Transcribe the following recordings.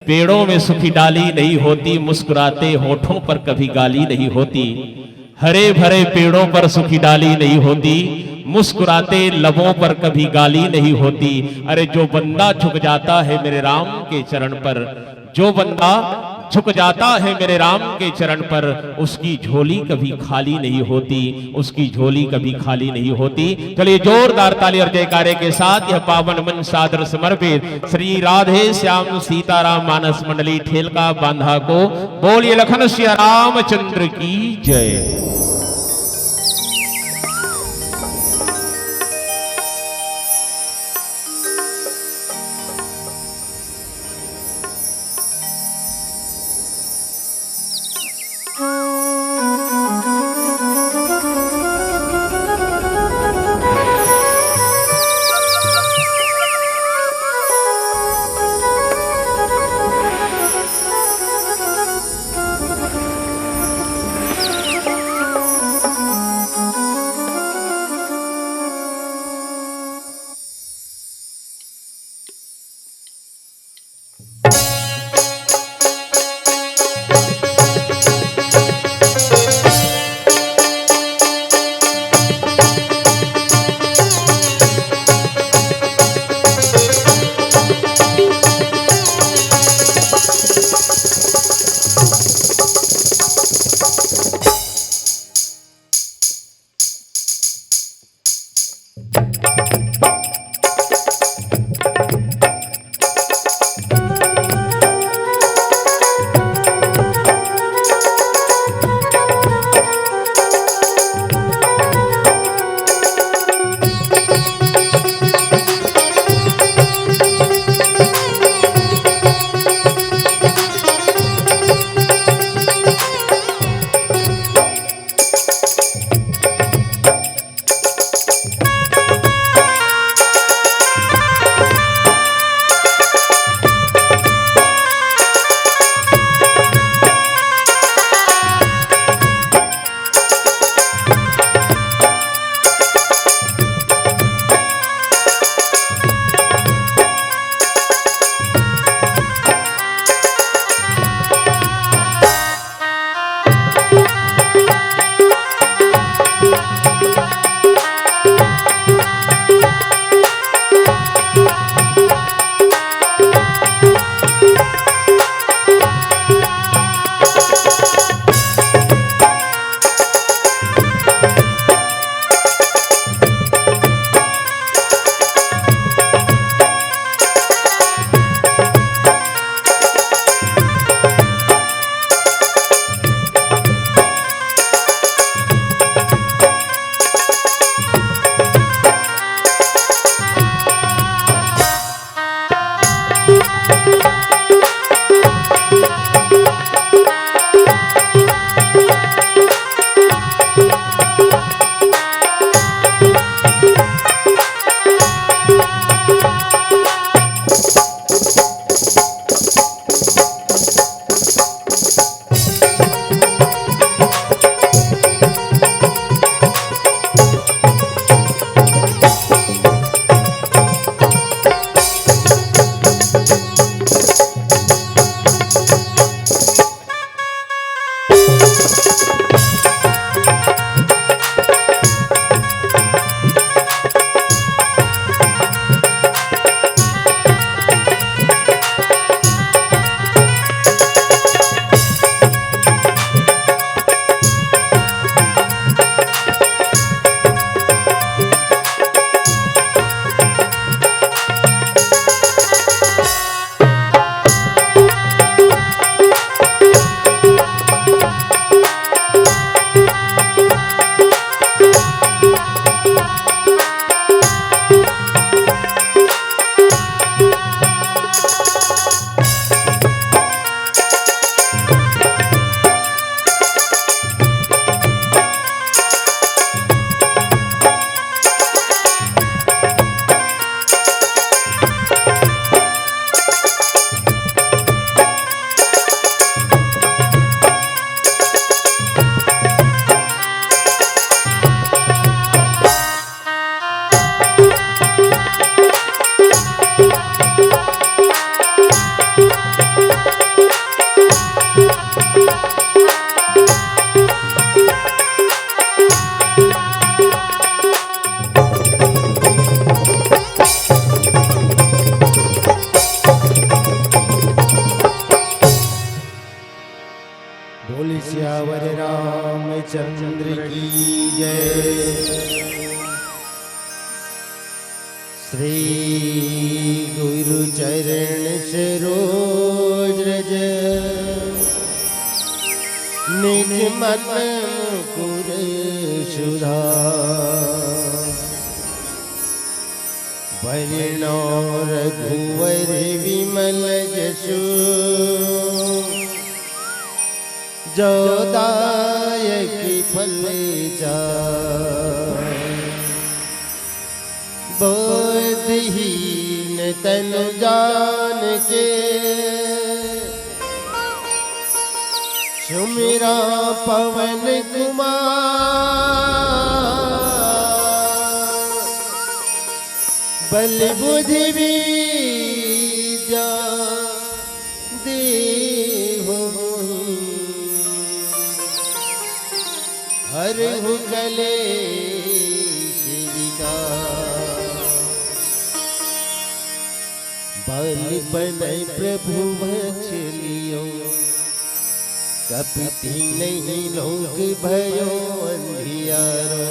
पेड़ों में सूखी डाली नहीं होती, मुस्कुराते होठों पर कभी गाली नहीं होती। हरे भरे पेड़ों पर सूखी डाली नहीं होती, मुस्कुराते लबों पर कभी गाली नहीं होती। अरे जो बंदा झुक जाता है मेरे राम के चरण पर, जो बंदा झुक जाता है मेरे राम के चरण पर, उसकी झोली कभी खाली नहीं होती, उसकी झोली कभी खाली नहीं होती। चलिए जोरदार ताली और जयकारे के साथ यह पावन मन सादर समर्पित श्री राधे श्याम सीताराम मानस मंडली ठेलका बांधा को बोलिए लखन सिया रामचंद्र की जय। रामचंद्र की जय। श्री गुरु चरण सरोज रज निज मन मुकुर सुधार। वरणो रघुवर विमल जसु जो दायक फल जाय। बोधहीन तन जान के सुमिरा पवन कुमार। बल बुद्धि विद्या देहु हरहु कलेश विकार। बल बनय प्रभु बचलियो कपि नहीं लोग भयो अंधियारो।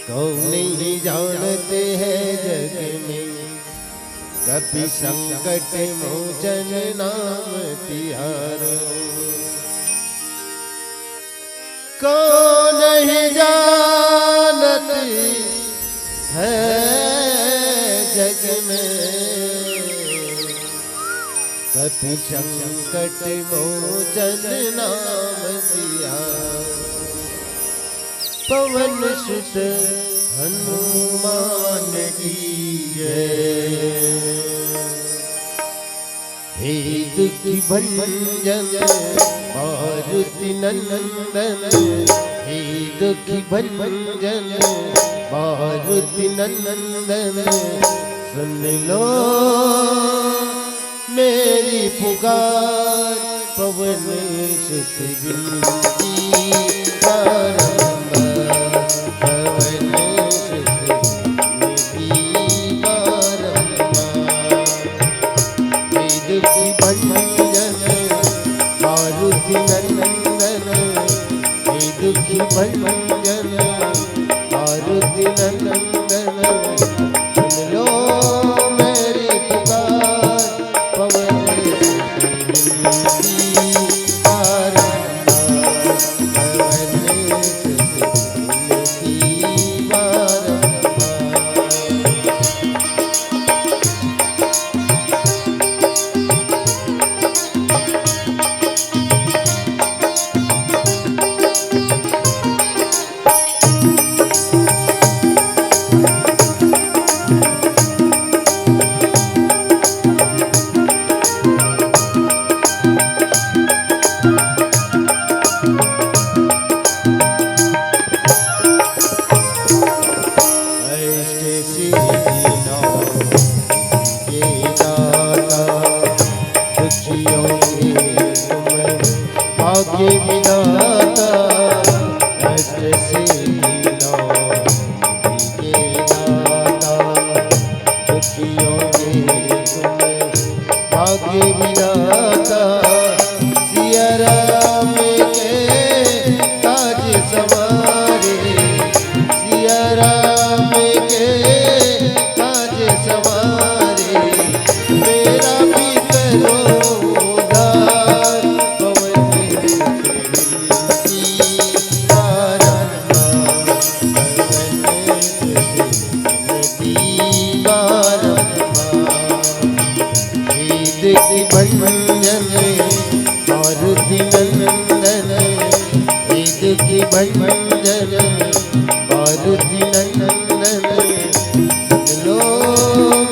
कौन नहीं जानते हैं जग में कपि संकट मोचन नाम तिहारो। कौन नहीं जानते है जग में कपि संकट मोचन नाम तिहारो। पवन सुत हनुमान की जय। हे दुखी भंजन मारुति नंदन। हे दुखी भंजन मारुति नंदन। सुन लो मेरी पुकार पवन सुत विनती बारंबार। पवन सुत विनती बारंबार। हे दुखी भंजन मारुति नंदन। हे दुखी भंजन मारुति नंदन। सुन लो मेरी पुकार पवन सुत विनती बारंबार। पवन सुत विनती भाग्य विधाता। अष्ट सिद्धियों के दाता दुखियों के तुम भाग्य विधाता। सिया राम के काज सवारे। सिया राम के काज सवारे। मेरा भी करो उद्धार पवन भंजन मारुति नंदन। हे दुखी भंजन मारुति नंदन। सुन लो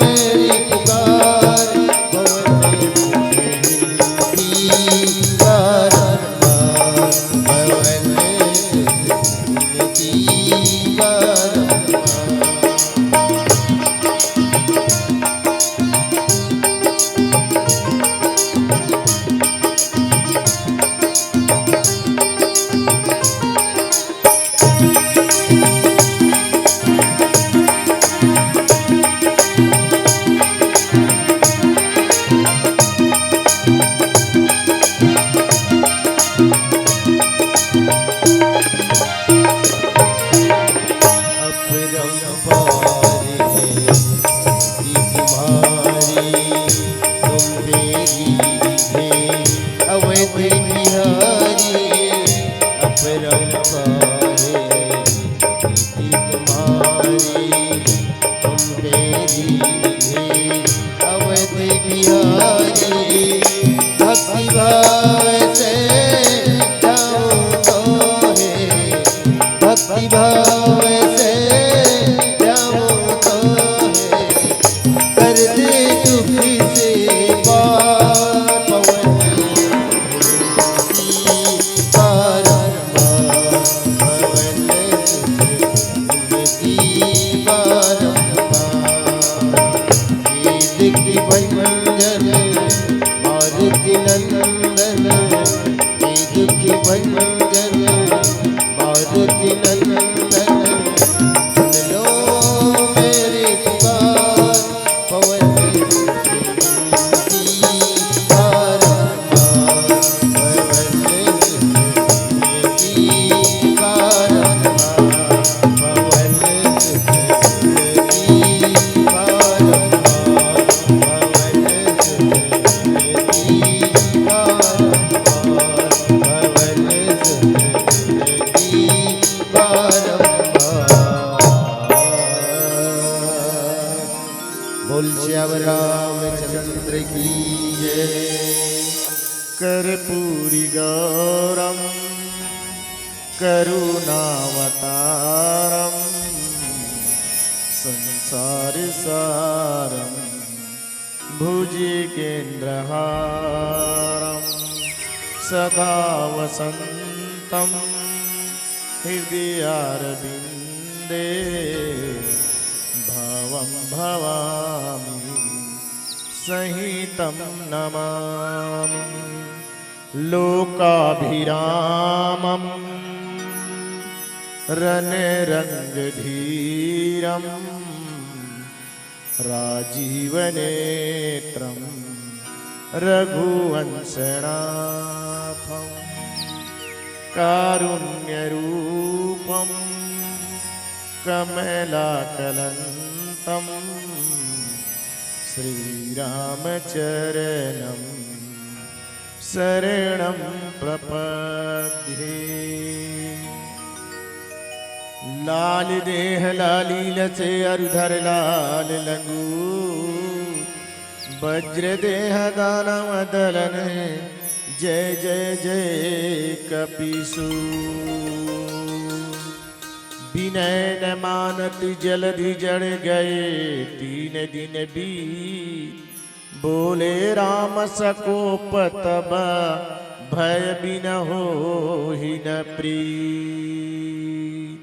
मेरी पुकार पवन सुत विनती बारंबार। पवन सुत विनती बारंबार। भंजन मारुति नंदन हे दुखी भंजन मारुति नंदन सुन लो मेरी पुकार पवन बोल श्याम रामचंद्र की जय। कर्पूरी गौरम करुणावतारम संसार सारम भुजगेन्द्रहारम सदा वसंतम हृदयारविंदे भवं भवामि सहितं नमामि लोकाभिरामं रणरङ्गधीरं राजीवनेत्रं रघुवंशनाथं कारुण्यरूपं कमलाकलन्तं श्रीरामचरणं शरणं प्रपद्ये। लाल देह लाली लसे अरुधर लाल लंगू वज्र देह दानव दलन जय जय जय कपीसु विनय न मानत जलधि जड़ गए 3 दिन बीत बोले राम सकोप तब भय बिन हो ही न प्रीत।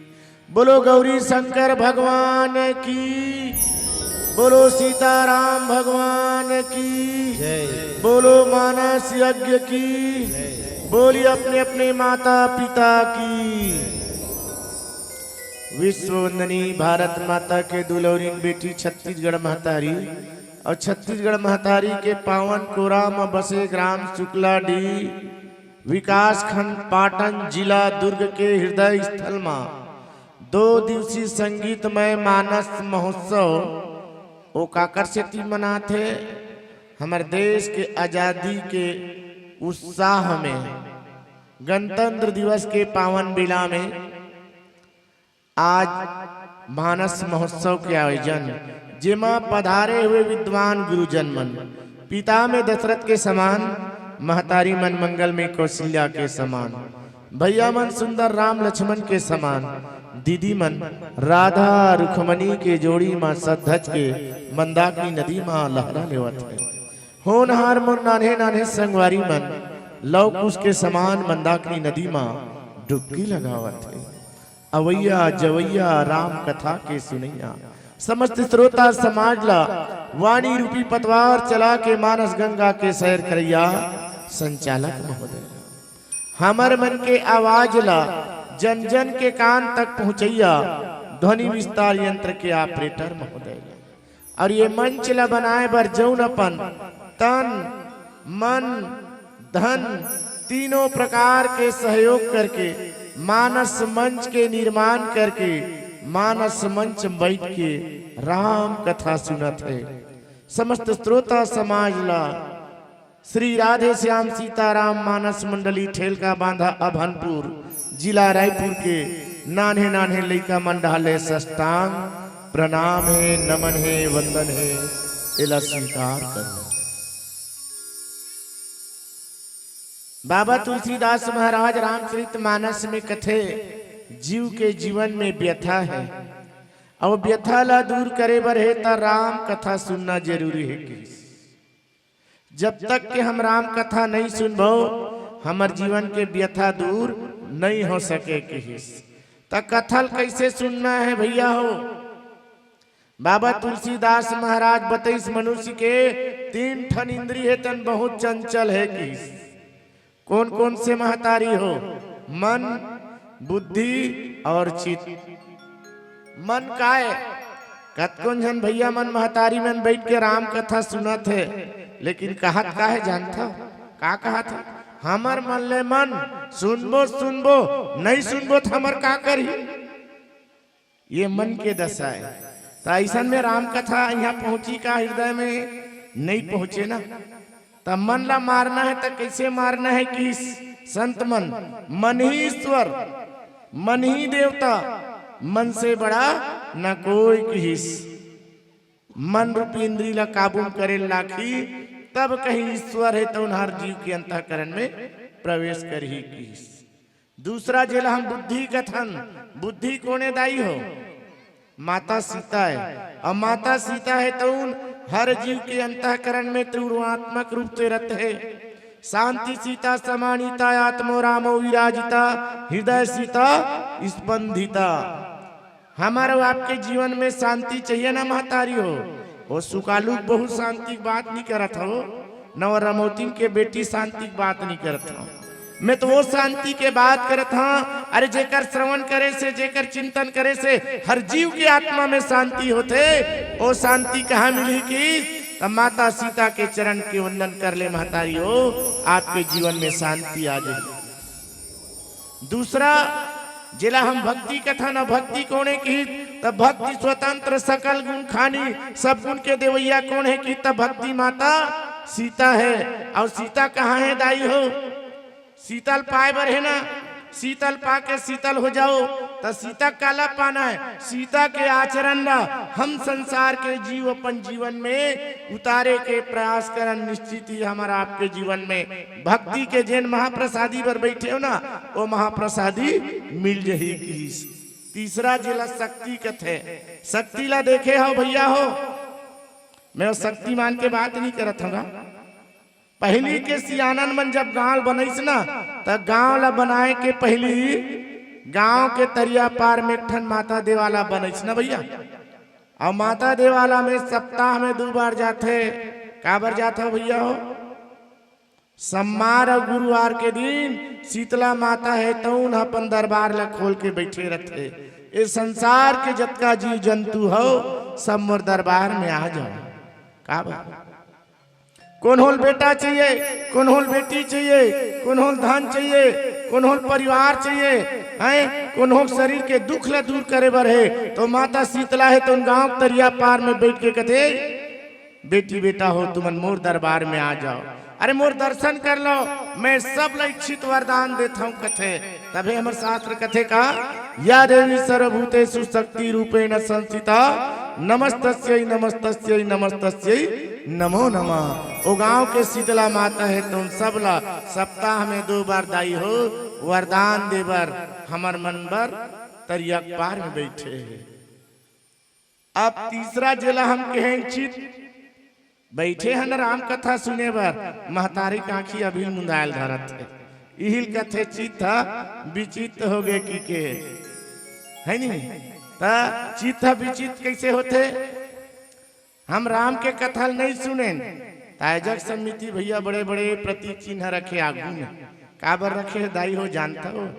बोलो गौरी शंकर भगवान की, बोलो सीताराम भगवान की जय। बोलो मानस यज्ञ की, बोली अपने अपने माता पिता की। विश्व वंदनी भारत माता के दुलौरी बेटी छत्तीसगढ़ महतारी और छत्तीसगढ़ महतारी के पावन कोराम बसे ग्राम शुक्लाडी विकास खंड पाटन जिला दुर्ग के हृदय स्थल में 2 दिवसीय संगीतमय मानस महोत्सव ओ काकर सेती मनाथे। हमारे देश के आजादी के उत्साह में गणतंत्र दिवस के पावन बेला में आज मानस महोत्सव के आयोजन जेमा पधारे हुए विद्वान गुरुजन मन, पिता में दशरथ के समान, महतारी मन मंगल में कौशल्या के समान, भैया मन सुंदर राम लक्ष्मण के समान, दीदी मन राधा रुखमणी के जोड़ी माँ सधज के मंदाकिनी नदी माँ लहरा लेवत है। होनहार मोर नान्हे नान्हे संगवारी मन लव कुश के समान मंदाकिनी नदी माँ डुबकी लगावत है। अवैया जवैया राम कथा के सुनैया समस्त श्रोता समाज ला वाणी रूपी पतवार चला के मानस गंगा के सैर करैया संचालक महोदय हमर मन के आवाज ला जन जन के कान तक पहुंचैया ध्वनि विस्तार यंत्र के ऑपरेटर महोदय और ये मंच ला बनाए बर जौन अपन तन मन धन तीनों प्रकार के सहयोग करके मानस मंच के निर्माण करके मानस मंच बैठ के राम कथा सुनत है। समस्त श्रोता समाज ला श्री राधे श्याम सीताराम मानस मंडली ठेलका बांधा अभनपुर जिला रायपुर के नान्हे नान्हे लइका मंडाले सष्टांग प्रणाम है, नमन है, वंदन है, एला स्वीकार करना। बाबा तुलसीदास महाराज रामचरित मानस में कथे जीव के जीवन में व्यथा है और व्यथा ला दूर करे बर है ता राम कथा सुनना जरूरी है। जब तक के हम राम कथा नहीं सुनबो हमार जीवन के व्यथा दूर नहीं हो सके। ता कथल कैसे सुनना है भैया हो? बाबा तुलसीदास महाराज बतईस मनुष्य के 3 ठन इंद्रिय है तन बहुत चंचल है कि कौन कौन से महतारी हो? मन, बुद्धि और चित्त। मन का है? कतकोन जन भैया मन महतारी में बैठ के राम कथा सुनत है, लेकिन कहत का है जानता? का कहा था? हमर मन ले मन, सुनबो सुनबो, नहीं सुनबो तो हमर का करी? ये मन के दशा है। तो ऐसा में राम कथा यहाँ पहुंची का हृदय में नहीं पहुंचे ना। तब मन ला मारना है तो कैसे मारना है कि संत मन ही ईश्वर, मन ही देवता, मन से बड़ा न कोई किस। मन रूपी इंद्री ला काबू करे लाखी तब कहीं ईश्वर है तो हर जीव के अंतःकरण में प्रवेश कर ही किस। दूसरा जेला हम बुद्धि कथन, बुद्धि कोने दाई हो? माता सीता है। और माता सीता है तो हर जीव के अंतःकरण में त्रिगुणात्मक रूप से रत है। शांति सीता समानिता आत्मो रामो विराजिता हृदय सीता स्पंदिता। हमारे आपके जीवन में शांति चाहिए ना महतारी हो? वो सुकालू बहुत शांति की बात नहीं करत हो, न रमोतिन के बेटी शांति की बात नहीं करत हो। मैं तो वो शांति के बात करत हाँ। अरे जेकर श्रवण करे से, जेकर चिंतन करे से हर जीव की आत्मा में शांति होते। वो शांति कहाँ मिली कि तब माता सीता के चरण के वंदन कर ले महतारी हो, आपके जीवन में शांति आ जाए। दूसरा जिला हम भक्ति कथा न भक्ति कौन है की? तब भक्ति स्वतंत्र सकल गुण खानी, सब गुण के देवैया कौन है की? तब भक्ति माता सीता है। और सीता कहाँ है दाई हो? शीतल पाए बर है ना, शीतल पा के शीतल हो जाओ। तो सीता काला पाना है? सीता के आचरण ला हम संसार के जीव अपन जीवन में उतारे के प्रयास करन निश्चित ही हमारा आपके जीवन में भक्ति के जैन महाप्रसादी पर बैठे हो ना, वो महाप्रसादी मिल जाएगी। तीसरा जिला शक्ति कथे। शक्ति ला देखे हो भैया हो? मैं शक्तिमान के बात नहीं करत हूँ। पहली के सियानन मन जब गांव बनईस ना, तब गांव ला बनाए के पहली गांव के तरिया पार में ठन माता देवाला बनईस ना भैया। और माता देवाला में सप्ताह में 2 बार जाते। काबर जाते हो भैया हो? सोमवार और गुरुवार के दिन शीतला माता है तो अपन दरबार ला खोल के बैठे रहते। इस संसार के जतका जीव जंतु हो सब मोर दरबार में आ जाओ। काबर? कौन होल बेटा चाहिए, कौन होल बेटी चाहिए, कौन होल धन चाहिए, कौन होल परिवार चाहिए, हैं कौन होल शरीर के दुख ला दूर करे बर है तो माता शीतला है तो गांव तरिया पार में बैठ के कहते बेटी बेटा हो तुमन मोर दरबार में आ जाओ। अरे मोर दर्शन कर लो, मैं सब ला इच्छित वरदान देता हूँ कथे। तभी हमारे शास्त्र कथे का या देवी सर्वभूतेषु शक्ति रूपेण संस्थिता नमस्तस्यै नमस्तस्यै नमस्तस्यै नमो नमः। ओ गांव के शीतला माता है तुम सब ला सप्ताह में 2 बार दाई हो वरदान देवर हमर मन बर तरिया पार में बैठे है। अब तीसरा जिला हम कहें चित बैठे हैं राम कथा सुने बर। महतारी कांखी अभी मुंदायल धरत है। इहिल कथे चित विचित हो गए की के है नहीं? चित विचित कैसे होते? हम राम के कथा नहीं सुने। ताजक समिति भैया बड़े बड़े प्रतीक चिन्ह रखे आगू में। काबर रखे दाई हो जानता हो?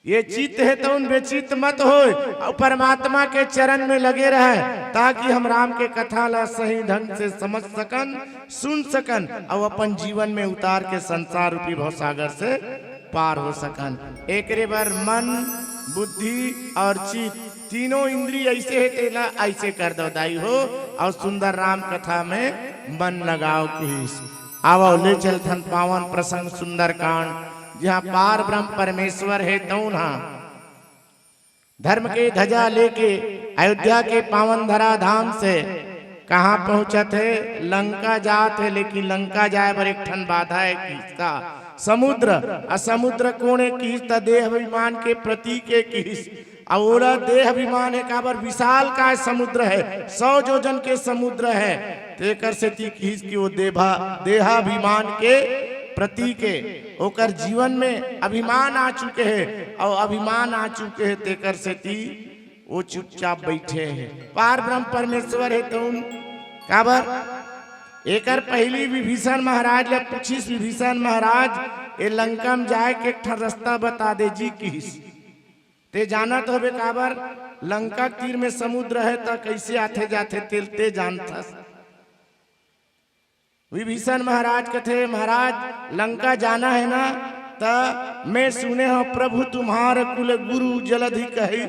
ये चित्त है तो उन बेचित मत हो और परमात्मा के चरण में लगे रहे ताकि हम राम के कथा ला सही ढंग से समझ सकन, सुन सकन और अपन जीवन में उतार के संसार रूपी भवसागर से पार हो सकन। एक बार मन, बुद्धि और चित्त तीनों इंद्रिय ऐसे है तेला ऐसे कर दो दाई हो और सुंदर राम कथा में मन लगाओ किस। आवो ले चलथन पावन प्रसंग सुंदर कांड जहाँ पार ब्रह्म परमेश्वर है तौना धर्म के ध्वजा लेके अयोध्या के पावन धरा धाम से कहाँ पहुंचा थे? लंका जात है, लेकिन लंका जाए पर एक ठन बाधा है किसका? समुद्र। असमुद्र कोणे किस देह अभिमान के प्रतीक है किस और देह अभिमान है काबर विशाल का समुद्र है, 100 योजन के समुद्र है। तेकर से किस की वो देहाभिमान के प्रतीक है। ओकर जीवन में अभिमान आ चुके हैं और अभिमान आ चुके हैं तेकर से वो चुपचाप बैठे हैं। पार ब्रह्म परमेश्वर है तुम काबर एकर पहली विभीषण महाराज ले पूछिस, विभीषण महाराज ए लंका में जाए के एक रास्ता बता दे जी किस ते जाना तो होबे काबर लंका तीर में समुद्र है तो कैसे आते जाते तेलते जानता। विभीषण महाराज कथे महाराज लंका जाना है ना तो मैं सुने हो प्रभु तुम्हारे कुल गुरु जलधि कही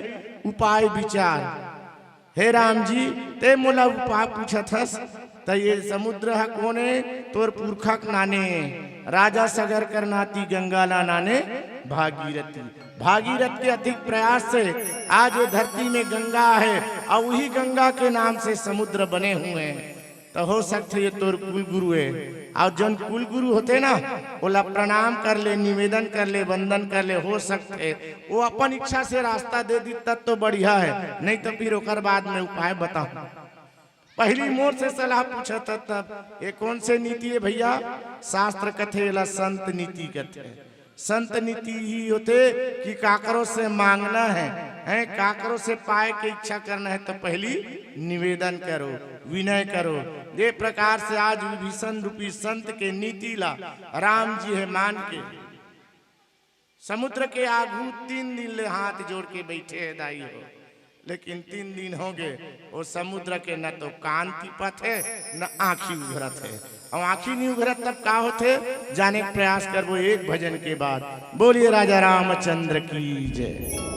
उपाय विचार। हे राम जी ते मोला उपाय पूछथस तो ये समुद्र है कोने तोर पुरखा नाने राजा सगर कर नाती गंगा ला नाने भागीरथी। भागीरथ के अधिक प्रयास से आज ये धरती में गंगा है और वही गंगा के नाम से समुद्र बने हुए हैं। तो हो सकते ये तोर कुल गुरु है और जन कुल गुरु होते ना बोला प्रणाम कर ले, निवेदन कर ले, वंदन कर ले। हो सकते वो अपन इच्छा से रास्ता दे दी तब तो बढ़िया है, नहीं तो फिर ओकर बाद में उपाय बताऊं। पहली मोर से सलाह पूछा था तब ये कौन से नीति है भैया? शास्त्र कथे ला संत नीति कथे। संत नीति ही होते कि काकरों से मांगना है काकरों से पाए के इच्छा करना है तो पहली निवेदन करो, विनय करो। ये प्रकार से आज विभीषण रूपी संत के नीति ला राम जी है मान के समुद्र के आगू 3 दिन ले हाथ जोड़ के बैठे है दाई हो। लेकिन 3 दिन हो गए वो समुद्र के न तो कान तिपत है न आँखी उभरत है। और आँखी नहीं उभरत तब का होते जाने का प्रयास कर वो एक भजन के बाद। बोलिए राजा रामचंद्र की जय।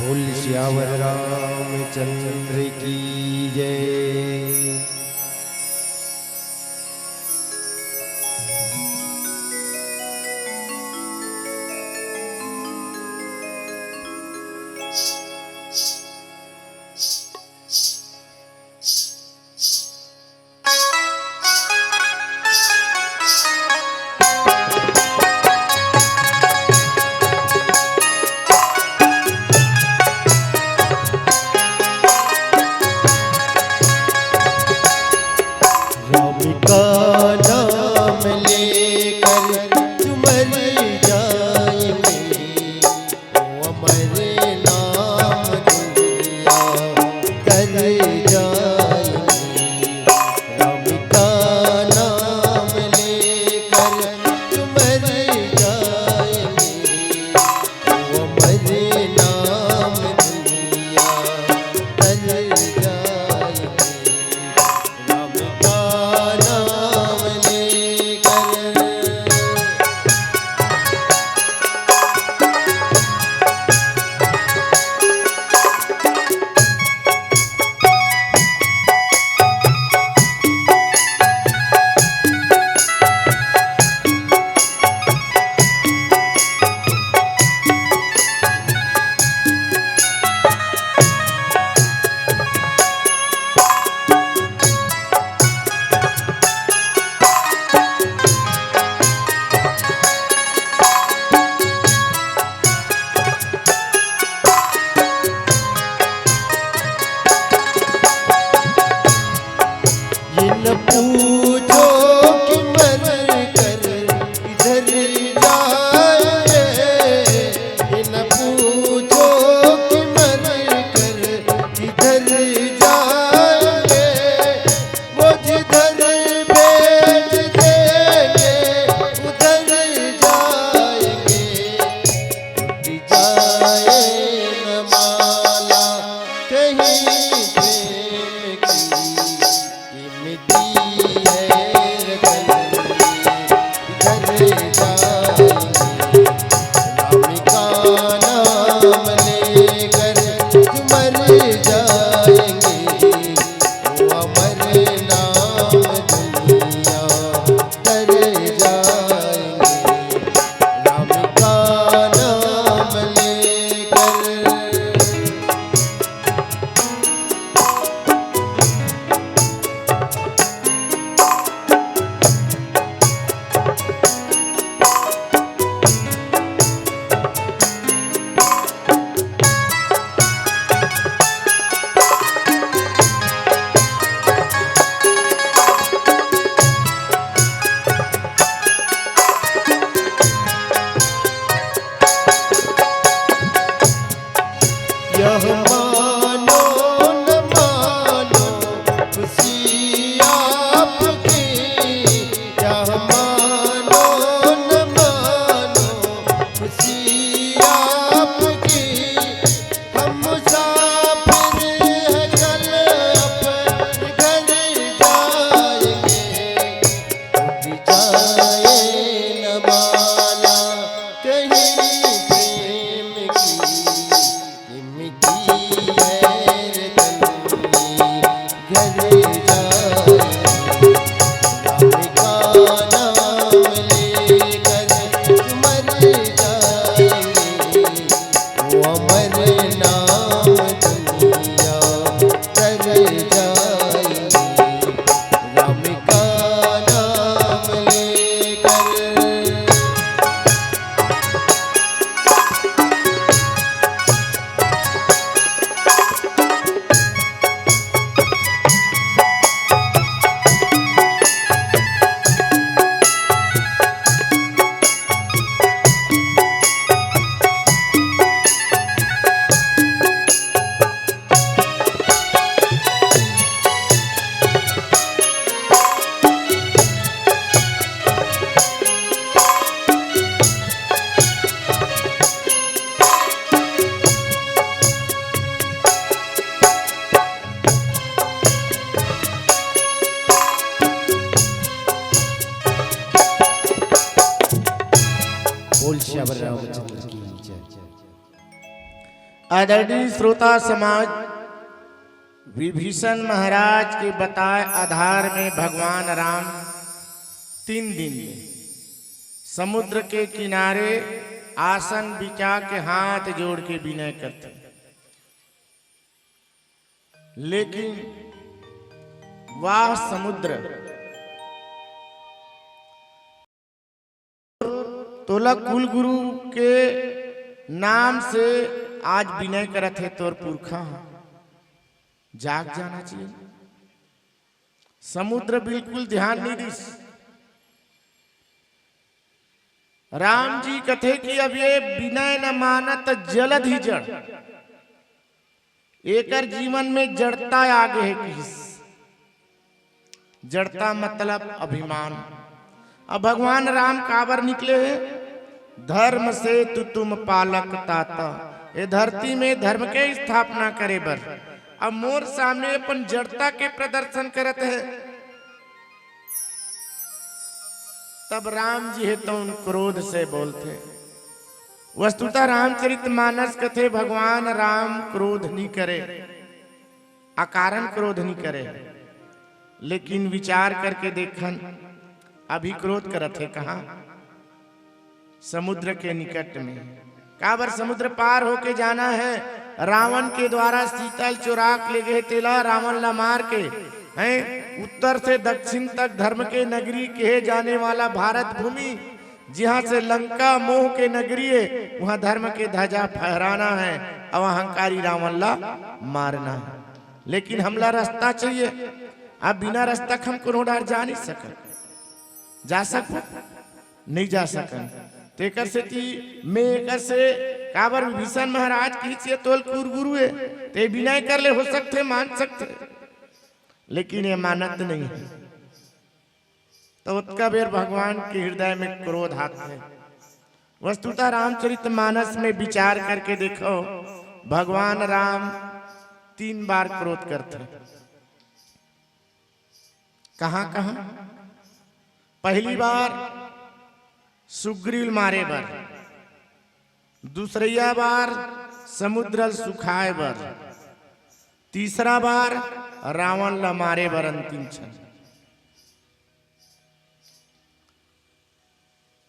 बोल श्यावर रामचंद्र की जय। बोल श्यावर रामचंद्र की जय। आदरणीय श्रोता समाज, विभीषण महाराज के बताए आधार में भगवान राम 3 दिन में समुद्र के किनारे आसन बिछा के हाथ जोड़ के विनय करते, लेकिन वाह समुद्र तोला कुल गुरु के नाम से आज विनय करत है तोर पुरखा जाग जाना चाहिए। समुद्र बिल्कुल ध्यान नहीं दिस। राम जी कथे कि अब ये विनय न मानत जलद ही जड़, एकर जीवन में जड़ता आगे है। किस जड़ता मतलब अभिमान। अब भगवान राम काबर निकले हैं? धर्म से तुम पालक ताता, ये धरती में धर्म के स्थापना करे बर। अब मोर सामने अपन जड़ता के प्रदर्शन करत है। तब राम जी है तो उन क्रोध से बोलते। वस्तुतः रामचरितमानस कथे भगवान राम क्रोध नहीं करे, अकारण क्रोध नहीं करे, लेकिन विचार करके देखन अभी क्रोध करत है कहाँ? समुद्र के निकट में। काबर समुद्र पार होके जाना है। रावण के द्वारा सीतल चुराक ले गए तेला रावण ला मार के हैं। उत्तर से दक्षिण तक धर्म के नगरी कहे जाने वाला भारत भूमि, जहाँ से लंका मोह के नगरी है, वहाँ धर्म के ध्वजा फहराना है और अहंकारी रावण ला मारना है। लेकिन हमला रास्ता चाहिए। अब बिना रास्ता हम कोनो डार जा नहीं सकन। जा सको नहीं जा सकन। तेकर से मैं एकर से काबर विभीषण महाराज की तोल कुर गुरु है ते विनय कर ले हो सकते, मान सकते, लेकिन ये मानत नहीं है। तो उत्का बेर भगवान के हृदय में क्रोध आते है। वस्तुतः रामचरितमानस में विचार करके देखो, भगवान राम 3 बार क्रोध करते। कहाँ कहाँ? पहली बार सुग्रीव मारे बर, दूसरिया बार समुद्र सुखाए बर, तीसरा बार रावण ला मारे बर अंतिम क्षण।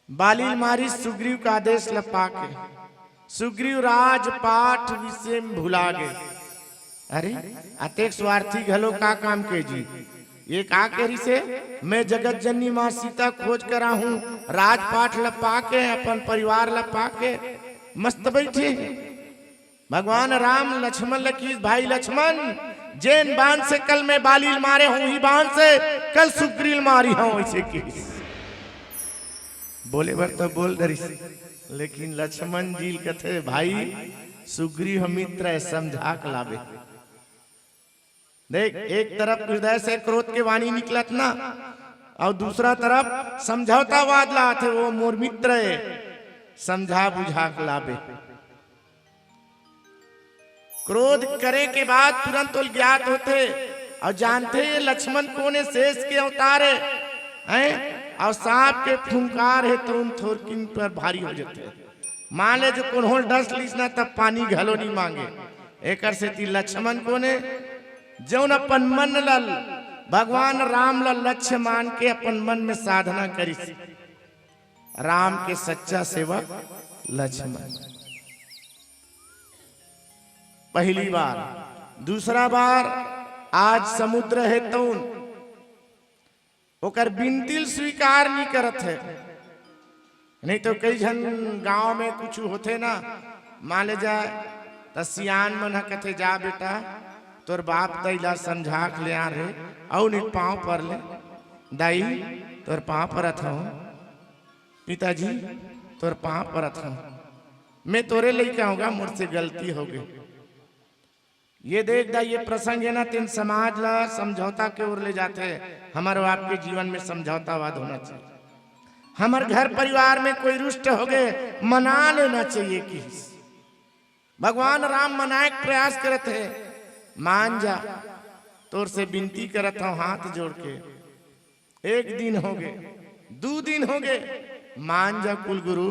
बाली मारी सुग्रीव का आदेश लपा के सुग्रीव राजपाठ विषय में भुला गए। अरे अतेक स्वार्थी घलो का काम के जी, ये का करी से मैं जगत जननी माँ सीता खोज करा हूँ, राजपाठ लपा के अपन परिवार लपा के मस्त बैठे। भगवान राम लक्ष्मण लकी भाई लक्ष्मण, जैन बाण से कल मैं बाली मारे हूँ, ही बाण से कल सुग्रीव मारी हूँ। ऐसे की बोले बर तो बोल दरी, लेकिन लक्ष्मण जी कथे भाई सुग्रीव मित्र समझा के लावे। देख, एक तरफ हृदय से क्रोध के वाणी निकलत ना, और दूसरा तरफ समझौता वाद लाते, वो मोर मित्र है, समझा बुझा के लावे। क्रोध करे के बाद तुरंत ज्ञात होते और जानते ये लक्ष्मण कौन है, शेष के अवतार है, और सांप के फुंकार है तो उन थोरकिन पर भारी हो जाते। मान ले जो कौन डस लीस ना तब पानी घलो नहीं मांगे। एकर से ती लक्ष्मण कौन है? जौन अपन मन लल भगवान राम ला लक्ष्य मान के अपन मन में साधना करी। राम के सच्चा सेवक लक्ष्मण। पहली बार। दूसरा बार आज समुद्र है तो ओकर बिनतिल स्वीकार नहीं करत है। नहीं तो कई जन गांव में कुछ होते ना, मान ले जाए तो सियान मन कथे जा बेटा तोर बाप दैला समझा के ले आ रे, और नहीं पाँव पर ले दाई तोर पाँव परत हूँ, पिताजी तोर पाँव परत हूँ, मैं तोरे लेके आऊंगा, मुझसे गलती हो गई। ये देख दा, ये प्रसंग है ना, तीन समाज ला समझौता के ओर ले जाते हैं। हमारे आपके जीवन में समझौतावाद होना चाहिए। हमारे घर परिवार में कोई रुष्ट हो गए, मना लेना चाहिए। कि भगवान राम मनाए प्रयास करते हैं, मान जा, तोर से विनती करत हूं हाथ जोड़ के। 1 दिन हो गए, 2 दिन हो गए, मान जा कुल गुरु,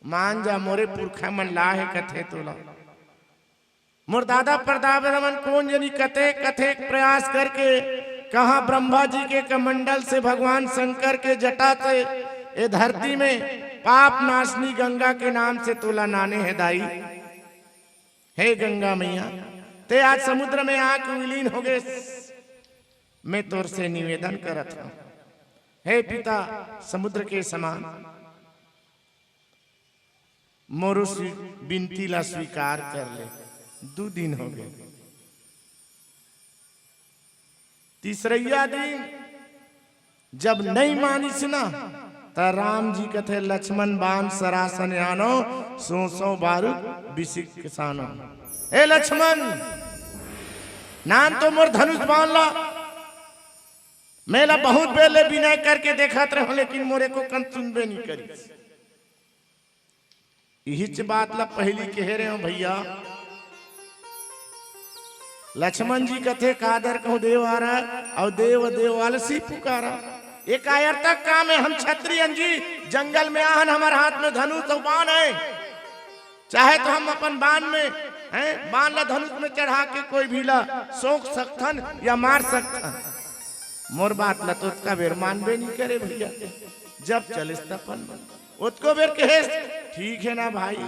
मान जा मोरे पुरखा मन ला है कथे तोला मोर दादा परदादा मन कौन जनी कथे कथे प्रयास करके कहा ब्रह्मा जी के कमंडल से भगवान शंकर के जटा से ये धरती में पाप नाशनी गंगा के नाम से तोला नाने है दाई। हे गंगा मैया ते आज समुद्र में आके विलीन हो गए। मैं तोर से निवेदन करत हूं, हे पिता समुद्र के समान मोरो बिनती ला स्वीकार कर ले। 2 दिन हो गए। तीसरैया दिन जब नहीं मानिस ना तो राम जी कथे लक्ष्मण बाण सरासन आनो 100 बारूद बिसिक किसानो। ए लक्ष्मण नाम तो मोर धनुष बाण ला मेला बहुत बेले विनय करके देखत रहो लेकिन मोरे को कन सुनबे नहीं करी। यही बात ला पहली कह रहे हो भैया। लक्ष्मण जी कथे कादर कहो देव आ रहा और देव देव आलसी पुकारा। एक आयर तक काम है हम क्षत्रिय जी जंगल में आहन हमारे हाथ में धनुष और बाण है। चाहे तो हम अपन बाण में हैं बाण ला धनुष में चढ़ा के कोई भी ला सोख सकथन या मार सकथन। मोर बात ला तो उसका बेर मानबे नहीं करे भैया। जब चलिस तपन उसको बेर कहे ठीक है ना भाई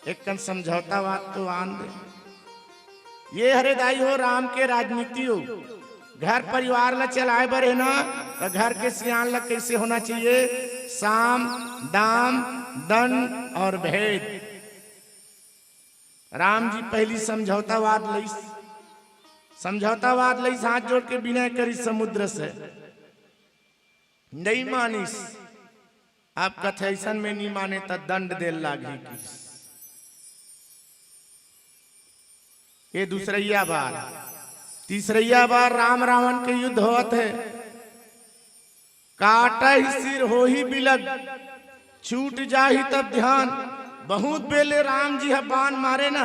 एक कन समझौता बात तो आन दे। ये हरे दाई हो राम के राजनीति हो घर परिवार ला चलाए बर है ना तो घर के सियान ला कैसे होना चाहिए साम दाम दंड और भेद। राम जी पहली समझौतावाद लईस हाथ जोड़ के विनय करी समुद्र से नहीं मानिस। आप कथैसन में नहीं माने तो दंड दे लागी। ये दूसरैया बार। तीसरैया बार राम रावण के युद्ध होत है। काटा ही सिर हो ही बिलग छूट जा ही तब ध्यान। बहुत बेले राम जी बाण मारे ना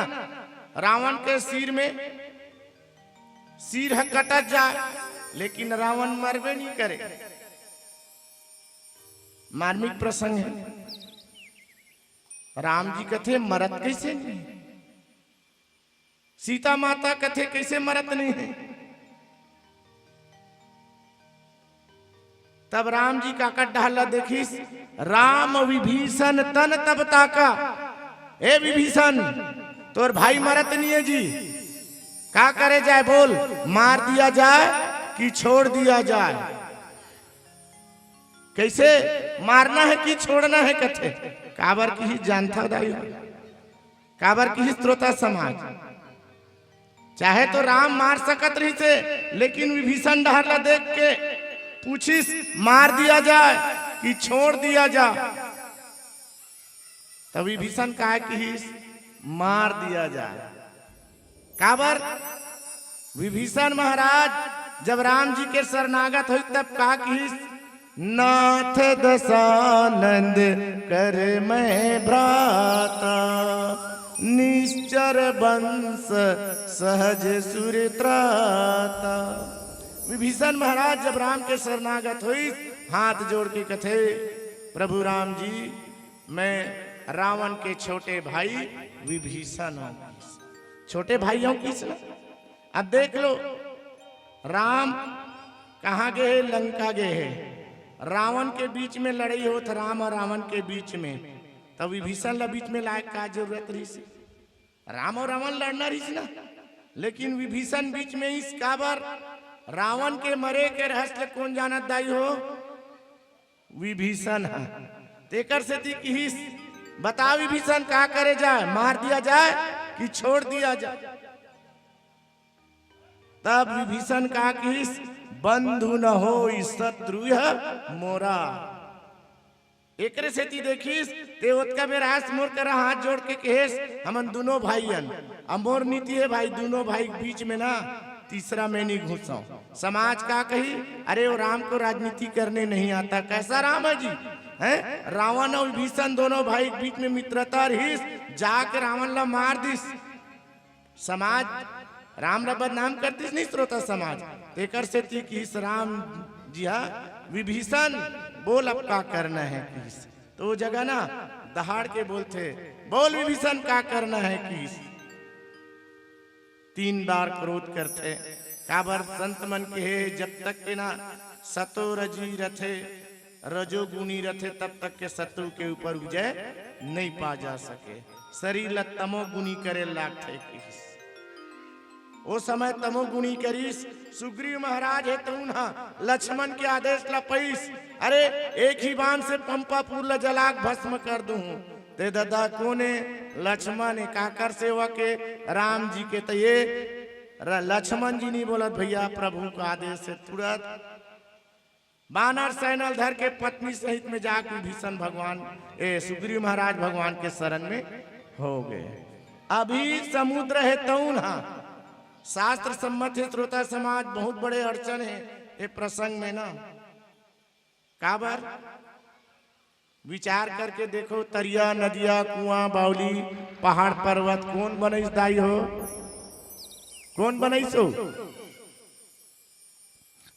रावण के सिर में सिर है कटक जाए लेकिन रावण मरबे नहीं करे। मार्मिक प्रसंग है। राम जी कथे मरत कैसे नहीं सीता माता कथे कैसे मरत नहीं है। तब राम जी का कड्ढा देखिस राम विभीषण तन तब ताका। ए विभीषण तोर भाई मरत नहीं है जी का करे जाए बोल मार दिया जाए कि छोड़ दिया जाए। कैसे मारना है कि छोड़ना है कथे काबर की ही जानता दाई काबर की ही श्रोता समाज। चाहे तो राम मार सकत रही से लेकिन विभीषण डहरला देख के पूछिस मार दिया जाए कि छोड़ दिया जाए। तब विभीषण कहा कि मार दिया जाए। काबर विभीषण महाराज जब राम जी के शरणागत हुई तब कहा कि नाथ दशानंद कर मैं भ्राता निश्चर वंश सहज सुर त्राता। विभीषण महाराज जब राम के शरणागत हुई हाथ जोड़ के कथे प्रभु राम जी मैं रावण के छोटे भाई विभीषण हूं। छोटे भाइयों की अब देख लो राम कहाँ गए लंका गए रावण के बीच में लड़ाई हो था राम और रावण के बीच में। तब विभीषण ला बीच में लायक का जरूरत रही सी राम और रावण लड़ना रही ना लेकिन विभीषण बीच में इस काबर रावण के मरे के रहस्य कौन जानत दाई हो विभीषण है। तेकर से थी कि बता विभीषण क्या करे जाए मार दिया जाए कि छोड़ दिया जाए। तब विभीषण कहा कि बंधु न हो शत्रु मोरा। एक से देखिस तेवत का मेरा मोर कर हाथ जोड़ के कहेस हमन दोनों भाईयन अमोर नीति है भाई दोनों भाई बीच में ना तीसरा मैं नहीं घुसा। समाज का कही अरे वो राम को राजनीति करने नहीं आता। कैसा राम है जी है रावण और विभीषण दोनों भाई बीच में मित्रता रहीस जाकर रावण ला मार दिस। समाज राम ला बदनाम करतीस नहीं श्रोता समाज। तेकर से थी कि इस राम जी हाँ विभीषण बोल अब का करना है। तो वो जगह ना दहाड़ के बोलते, बोल विभीषण का करना है कि 3 बार क्रोध करते। काबर संत मन के है जब तक के ना सतो रजी रथे रजोगुनी रथे तब तक के शत्रु के ऊपर विजय नहीं पा जा सके। शरीर ल तमोगुनी करे लागथे किस ओ समय तमोगुनी करीस। सुग्रीव महाराज है तो ना लक्ष्मण के आदेश ला पैस, अरे एक ही बाण से पंपापुर ला जलाक भस्म कर दूं। ते दादा कोने लक्ष्मण काकर सेवक के राम जी के, तो ये लक्ष्मण जी नहीं बोलत भैया प्रभु का आदेश से तुरंत बानर सैनल धर के पत्नी सहित में जाकर विभीषण भगवान सुग्रीव महाराज भगवान के शरण में हो गए। अभी समुद्र है तो ना शास्त्र सम्मत है, श्रोता समाज बहुत बड़े अड़चन है ये प्रसंग में ना। काबर विचार करके देखो, तरिया नदिया कुआं बावली पहाड़ पर्वत कौन बनैस दाई हो, कौन बनैस हो?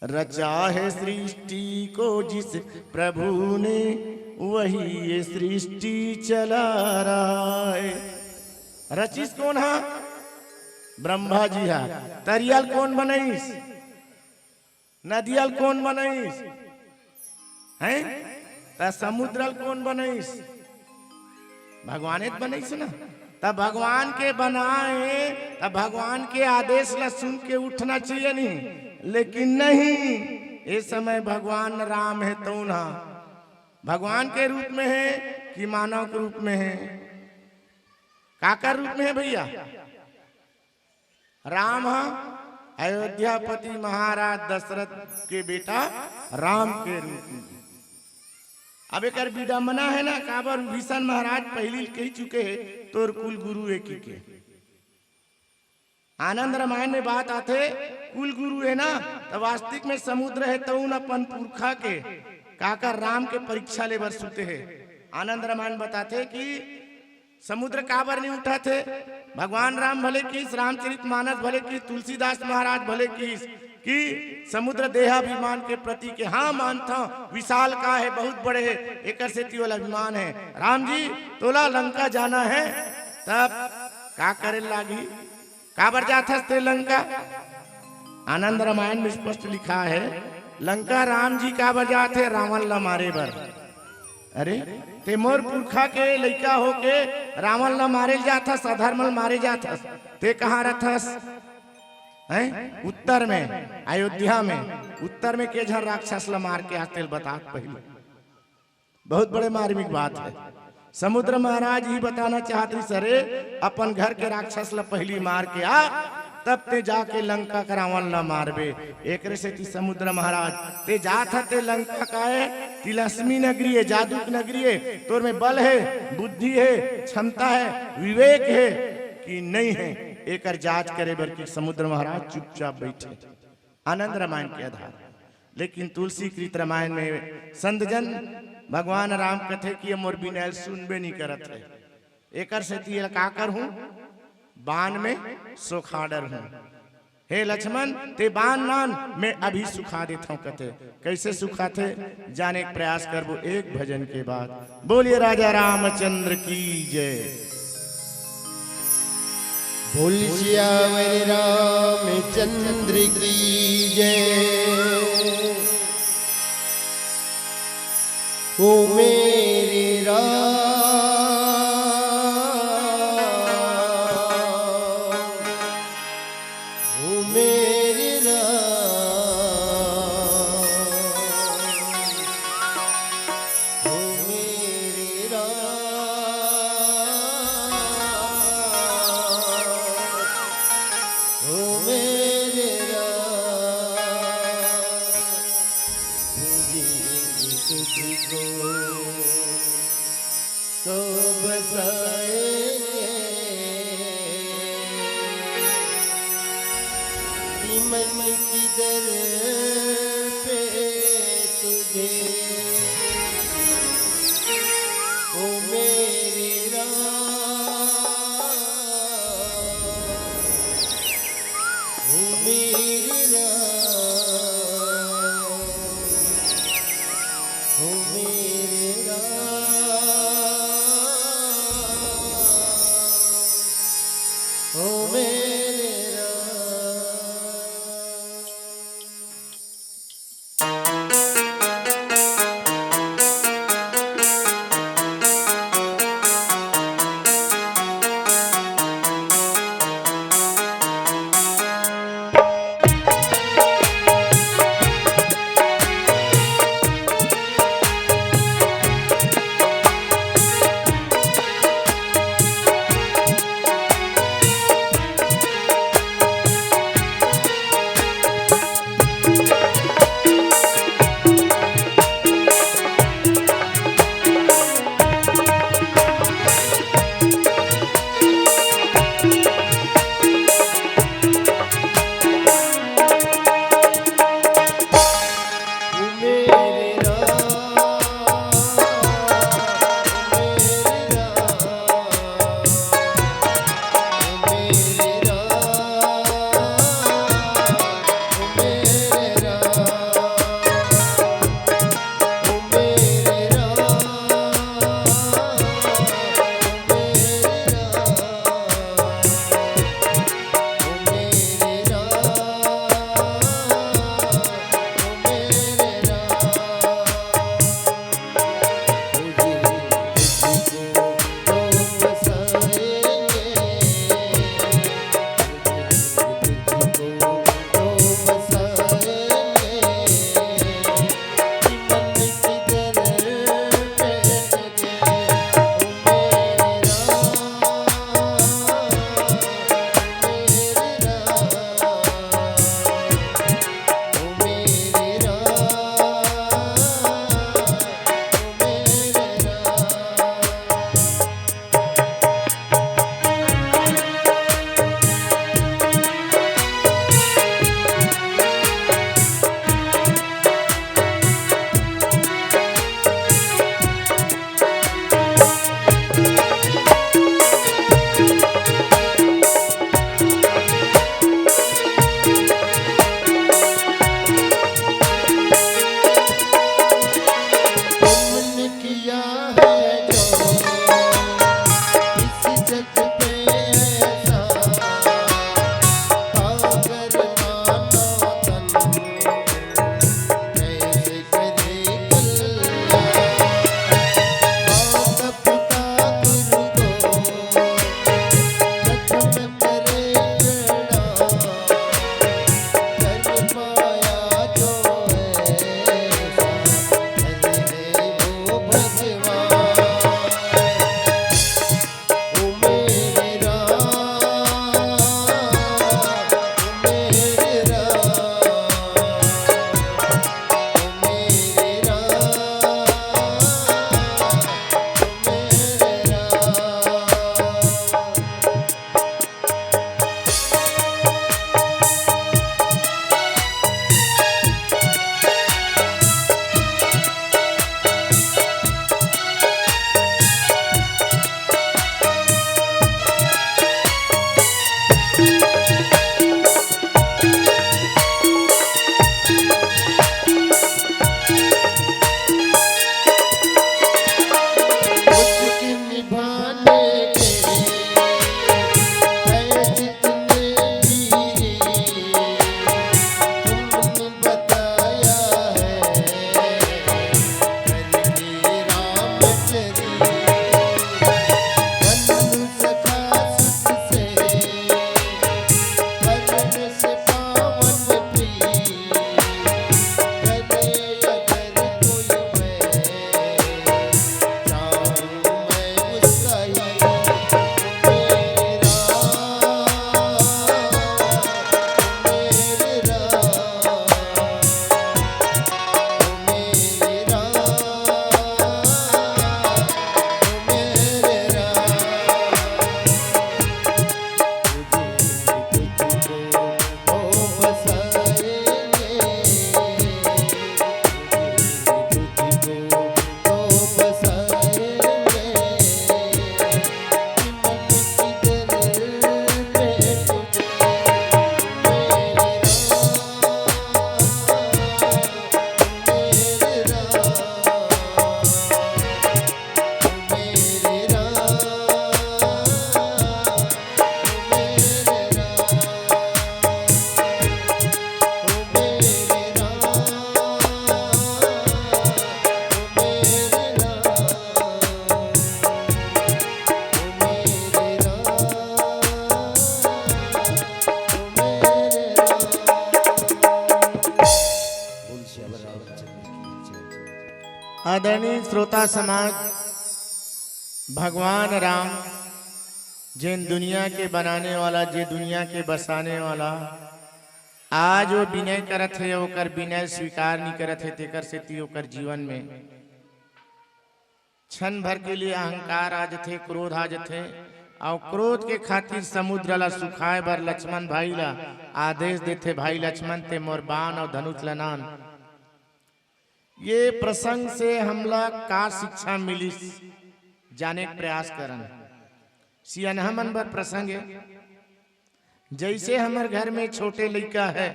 रचा है सृष्टि को जिस प्रभु ने वही ये सृष्टि चला रहा है। रचिस कौन है? ब्रह्मा जी है। तरियल कौन बनैस? नदियल कौन बनैस हैं? त समुद्रल कौन बनैस? भगवान बनैस ना। तब भगवान के बनाए तब भगवान के आदेश ला सुन के उठना चाहिए नहीं, लेकिन नहीं, इस समय भगवान राम है तो ना भगवान के रूप में है कि मानव के रूप में है? काकर रूप में है भैया? राम अयोध्यापति महाराज दशरथ के बेटा राम के रूप में। अब एक विडम्बना है ना, काबर विभीषण महाराज पहली कह चुके हैं तोर कुल गुरु एक ही के। आनंद रामायण में बात आते कुल गुरु है ना, तो वास्तविक में समुद्र है तो उन अपन पुरखा के काकर राम के परीक्षा ले बर सुते है। आनंद रामायण बताते कि समुद्र काबर नहीं उठा थे, भगवान राम भले किस, रामचरित मानस भले किस, तुलसीदास महाराज भले किस कि समुद्र देहाभिमान के प्रति के हाँ मानता विशाल का है, बहुत बड़े है, एक से वाला अभिमान है। राम जी तोला लंका जाना है, तब का करे लागी, काबर जाता थे लंका? आनंद रामायण में स्पष्ट लिखा है लंका राम जी का बजा थे रावण ला मारे बर। अरे ते मोर पुरखा के लइका होके रावण ला मारे जाता, अधर्मल मारे जाता, ते कहाँ रहथस? हैं उत्तर में, अयोध्या में। उत्तर में के झर राक्षस ला मार के आते बता पहले, बहुत बड़े मार्मिक बात है। समुद्र महाराज ही बताना चाहते सरे अपन घर के राक्षस ला पहली मार के आ, तब ते जाके लंका का रावण ला मारबे। एक से ती समुद्र महाराज ते जात ते लंका का है, तिलस्मी नगरी है, जादू की नगरी है, तोर में बल है, बुद्धि है, क्षमता है, विवेक है कि नहीं है, एक जांच करे बर की समुद्र महाराज चुपचाप बैठे। आनंद रामायण के आधार। लेकिन तुलसी कृत रामायण में संत जन भगवान राम कथे कि मोर बिनैल सुनबे नहीं करत है। एकर से ती का कर हूं बान में सुखाडर हूं। हे लक्ष्मण ते बान नान मैं अभी सुखा देता हूं। कथे कैसे सुखाते जाने का प्रयास करबो एक भजन के बाद। बोलिए राजा रामचंद्र की जय। बोल सियावर रामचंद्र की जय। ओ मेरे राम आदरणीय श्रोता समाज, भगवान राम जिन दुनिया के बनाने वाला, जे दुनिया के बसाने वाला, आज वो विनय करत है, ओकर विनय स्वीकार नहीं करत है, तेकर से ती ओकर जीवन में क्षण भर के लिए अहंकार आ जथे, क्रोध आ जथे, और क्रोध के खातिर समुद्र ला सुखाए बर लक्ष्मण भाई ला आदेश देते, भाई लक्ष्मण ते मोर बाण और धनुष लनान। ये प्रसंग से हमला का शिक्षा मिली जाने के प्रयास करन। सियानहा मन बर प्रसंग है। जैसे हमारे घर में छोटे लड़का है,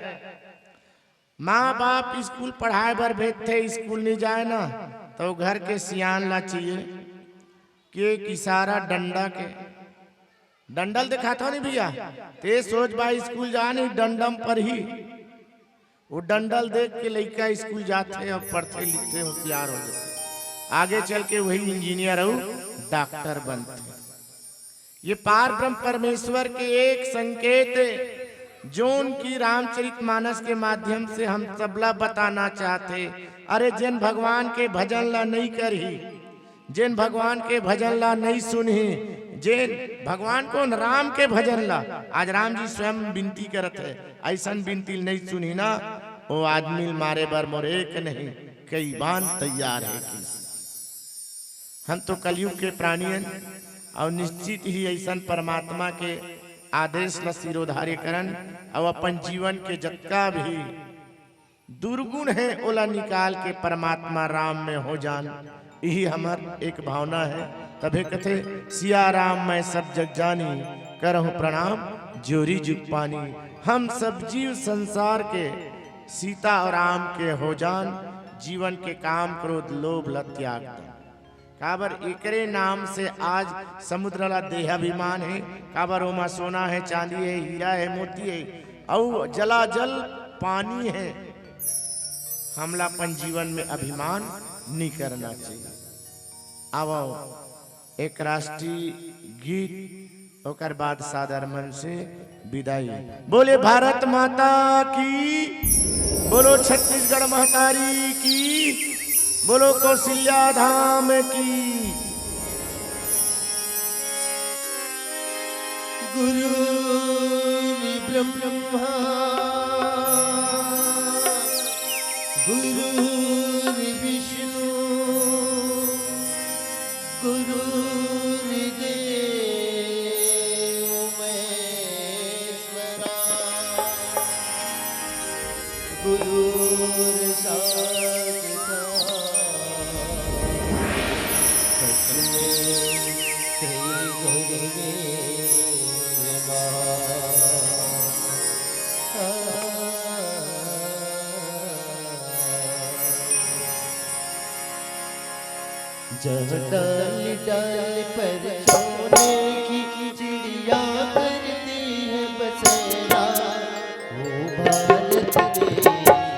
माँ बाप स्कूल पढ़ाए बर भेजते, स्कूल नहीं जाए ना तो घर के सियान ला चाहिए कि एक इशारा डंडा के डंडल दिखाता नहीं भैया, ते सोच बा स्कूल जा नहीं, डंडम पर ही वो डंडल देख के लड़का स्कूल जाते और पढ़ते लिखते होशियार हो जाते, आगे चल के वही इंजीनियर हो डॉक्टर बनते। ये पार ब्रह्म परमेश्वर के एक संकेत है जो उनकी रामचरितमानस के माध्यम से हम सबला बताना चाहते। अरे जिन भगवान के भजन ला नहीं करही, जिन भगवान के भजन ला नहीं सुनही, जिन भगवान को राम के भजन ला, आज राम जी स्वयं विनती करत है, ऐसा विनती नहीं सुनी ना, वो आदमी मारे बर मोर एक नहीं कई बान तैयार है। हम तो कलयुग के प्राणी हैं और निश्चित ही ऐसा परमात्मा के आदेश ला सिरोधार्य करन और अपन जीवन के जत्का भी दुर्गुण है ओला निकाल के परमात्मा राम में हो जान। यही हमार एक भावना है। तबे कथे सिया राम मैं सब जग जानी, करहु प्रणाम जोरी जुग पानी। हम सब जीव संसार के सीता और राम के हो जान, जीवन के काम क्रोध लोभ ला त्याग दो। काबर एकरे नाम से आज समुद्र ला देहाभिमान है, काबर ओमा सोना है, चांदी है, हीरा है, मोती है, और जला जल पानी है। हमला अपन जीवन में अभिमान नहीं करना चाहिए। आओ एक राष्ट्रीय गीत, ओकर बाद सादर मन से विदाई। बोले भारत माता की, बोलो छत्तीसगढ़ महतारी की, बोलो कौशल्या धाम की। गुरु ब्रह्मा गुरु विष्णु गुरु महेश्वरा गुरु जब डाल डाल पर सोने की चिड़िया करती है बसेरा, वो भारत देश भारत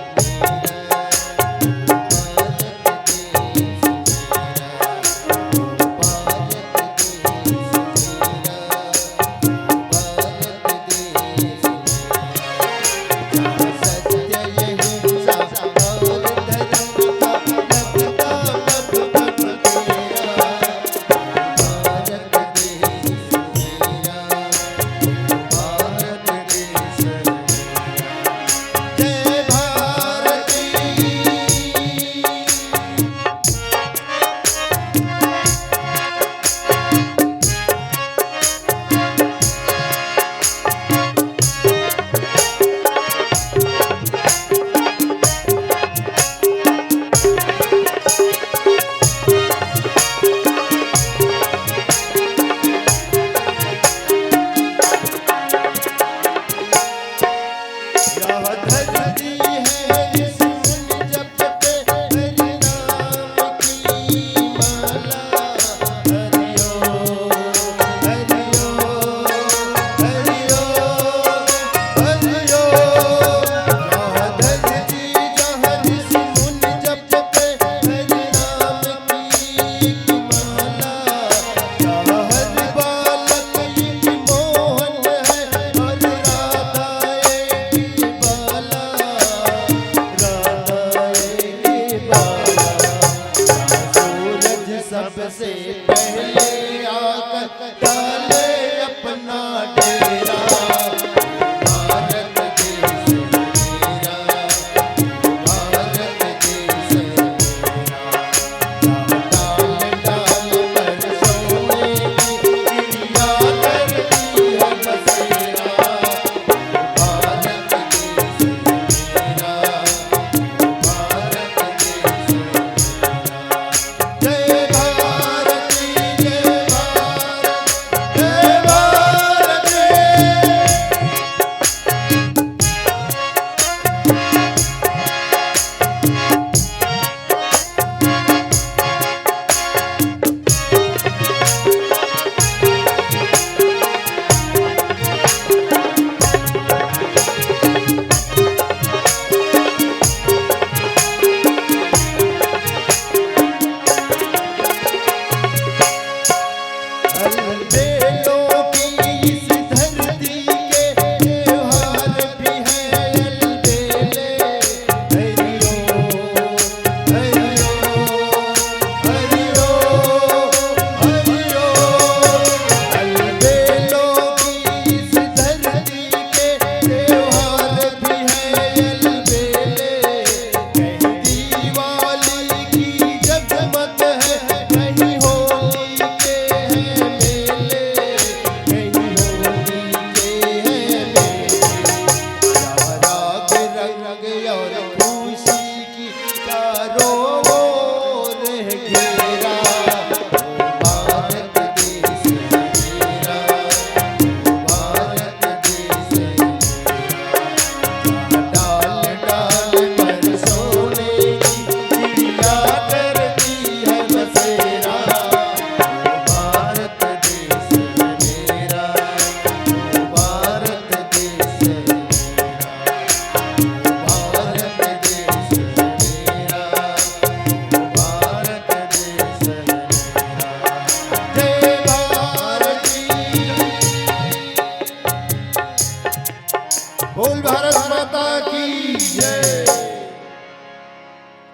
सबसे